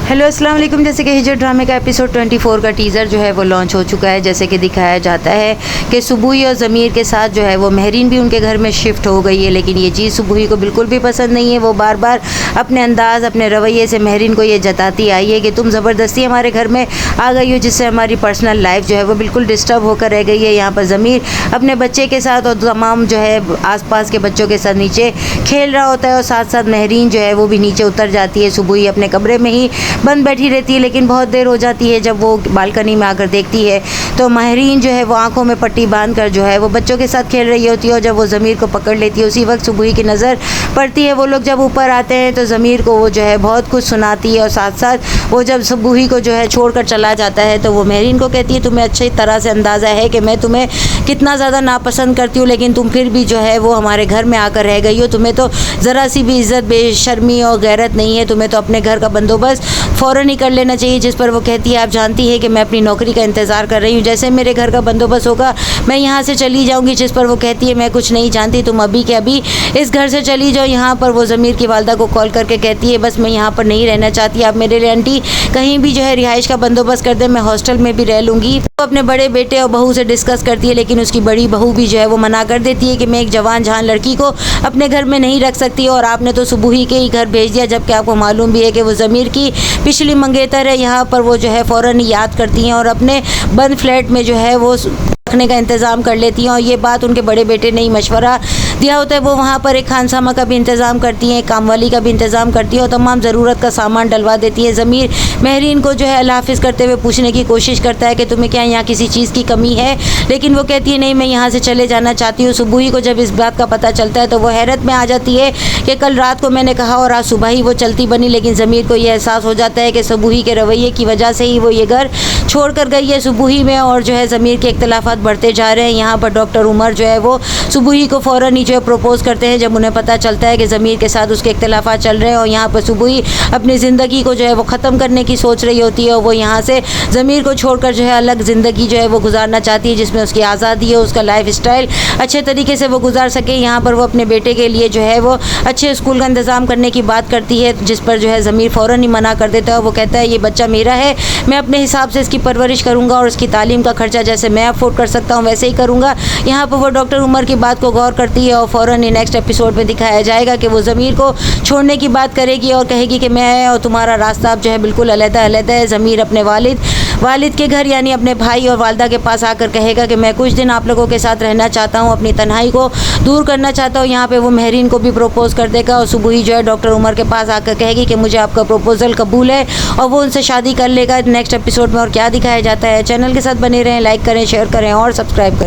Hello अस्सलाम वालेकुम। जैसे कि हिजर ड्रामे का एपिसोड 24 का टीज़र जो है वो लॉन्च हो चुका है। जैसे कि दिखाया जाता है कि सुबुही और ज़मीर के साथ जो है वो महरीन भी उनके घर में शिफ्ट हो गई है, लेकिन ये चीज़ सुबुही को बिल्कुल भी पसंद नहीं है। वो बार बार अपने अंदाज़, अपने रवैये से महरीन को ये जताती आई है कि तुम ज़बरदस्ती हमारे घर में आ गई हो, जिससे हमारी पर्सनल लाइफ जो है वो बिल्कुल डिस्टर्ब होकर रह गई है। यहाँ पर ज़मीर अपने बच्चे के साथ और तमाम जो है आसपास के बच्चों के साथ नीचे खेल रहा होता है और साथ साथ महरीन जो है वो भी नीचे उतर जाती है। सुबुही अपने कमरे में ही बंद बैठी रहती है, लेकिन बहुत देर हो जाती है जब वो बालकनी में आकर देखती है तो महरीन जो है वो आंखों में पट्टी बांधकर जो है वो बच्चों के साथ खेल रही होती है। और जब वो ज़मीर को पकड़ लेती है, उसी वक्त सुबुही की नज़र पड़ती है। वो लोग जब ऊपर आते हैं तो ज़मीर को वो जो है बहुत कुछ सुनाती है और साथ साथ वो जब सुबुही को जो है छोड़कर चला जाता है तो वो महरीन को कहती है, तुम्हें अच्छी तरह से अंदाज़ा है कि मैं तुम्हें कितना ज़्यादा नापसंद करती हूँ, लेकिन तुम फिर भी जो है वो हमारे घर में आकर रह गई हो। तुम्हें तो ज़रा सी भी इज़्ज़त, बेशर्मी और गैरत नहीं है। तुम्हें तो अपने घर का बंदोबस्त फ़ौरन ही कर लेना चाहिए। जिस पर वो कहती है, आप जानती है कि मैं अपनी नौकरी का इंतज़ार कर रही हूँ, जैसे मेरे घर का बंदोबस्त होगा मैं यहाँ से चली जाऊँगी। जिस पर वो कहती है, मैं कुछ नहीं जानती, तुम अभी के अभी इस घर से चली जाओ। यहाँ पर वो ज़मीर की वालदा को कॉल करके कहती है, बस मैं यहाँ पर नहीं रहना चाहती, आप मेरे लिए आंटी कहीं भी जो है रिहाइश का बंदोबस्त कर दें, मैं हॉस्टल में भी रह लूँगी। वो अपने बड़े बेटे और बहू से डिस्कस करती है, लेकिन उसकी बड़ी बहू भी जो है वो मना कर देती है कि मैं एक जवान जहान लड़की को अपने घर में नहीं रख सकती, और आपने तो सुबुही के ही घर भेज दिया, जबकि आपको मालूम भी है कि वो ज़मीर की पिछली मंगेतर है। यहाँ पर वो जो है फ़ौरन याद करती हैं और अपने बंद फ्लैट में जो है वो रखने का इंतज़ाम कर लेती हैं। और ये बात उनके बड़े बेटे ने ही मशवरा दिया होता है। वो वहाँ पर एक खानसामा का भी इंतज़ाम करती हैं, कामवाली का भी इंतज़ाम करती हैं और तमाम ज़रूरत का सामान डलवा देती है। ज़मीर महरीन को जो है अल्लाह हाफ़िज़ करते हुए पूछने की कोशिश करता है कि तुम्हें क्या यहाँ किसी चीज़ की कमी है, लेकिन वो कहती है, नहीं, मैं यहाँ से चले जाना चाहती हूँ। सुबुही को जब इस बात का पता चलता है तो वो हैरत में आ जाती है कि कल रात को मैंने कहा और आज सुबह ही वो चलती बनी, लेकिन ज़मीर को ये एहसास हो जाता है कि सुबुही के रवैये की वजह से ही वो ये घर छोड़ कर गई है सुबुही में। और जो है ज़मीर के इख्तिलाफ़ात बढ़ते जा रहे हैं। यहाँ पर डॉक्टर उमर जो है वो सुबुही को फ़ौरन ही जो है प्रपोज़ करते हैं जब उन्हें पता चलता है कि ज़मीर के साथ उसके इख्तिलाफ़ात चल रहे हैं। और यहाँ पर सुबुही अपनी ज़िंदगी को जो है वो ख़त्म करने की सोच रही होती है और वो यहाँ से ज़मीर को छोड़कर जो है अलग ज़िंदगी जो है वो गुजारना चाहती है, जिसमें उसकी आज़ादी है, उसका लाइफ स्टाइल अच्छे तरीके से वो गुजार सके। यहाँ पर वो अपने बेटे के लिए जो है वो अच्छे स्कूल का इंतज़ाम करने की बात करती है, जिस पर जो है ज़मीर फ़ौरन ही मना कर देता है। वो कहता है, ये बच्चा मेरा है, मैं अपने हिसाब से इसकी परवरिश करूँगा और उसकी तालीम का खर्चा जैसे मैं अफोर्ड कर सकता हूँ वैसे ही करूँगा। यहाँ पर वो डॉक्टर उमर की बात को गौर करती है और फ़ौरन ही नेक्स्ट एपिसोड में दिखाया जाएगा कि वो ज़मीर को छोड़ने की बात करेगी और कहेगी कि मैं और तुम्हारा रास्ता अब जो है बिल्कुल अलग-अलग है। ज़मीर अपने वालिद के घर यानी अपने भाई और वालदा के पास आकर कहेगा कि मैं कुछ दिन आप लोगों के साथ रहना चाहता हूँ, अपनी तन्हाई को दूर करना चाहता हूँ। यहाँ पे वो महरीन को भी प्रपोज़ कर देगा और सुबुही जो है डॉक्टर उमर के पास आकर कहेगी कि मुझे आपका प्रपोज़ल कबूल है और वो उनसे शादी कर लेगा। नेक्स्ट एपिसोड में और क्या दिखाया जाता है, चैनल के साथ बने रहें, लाइक करें, शेयर करें और सब्सक्राइब करें।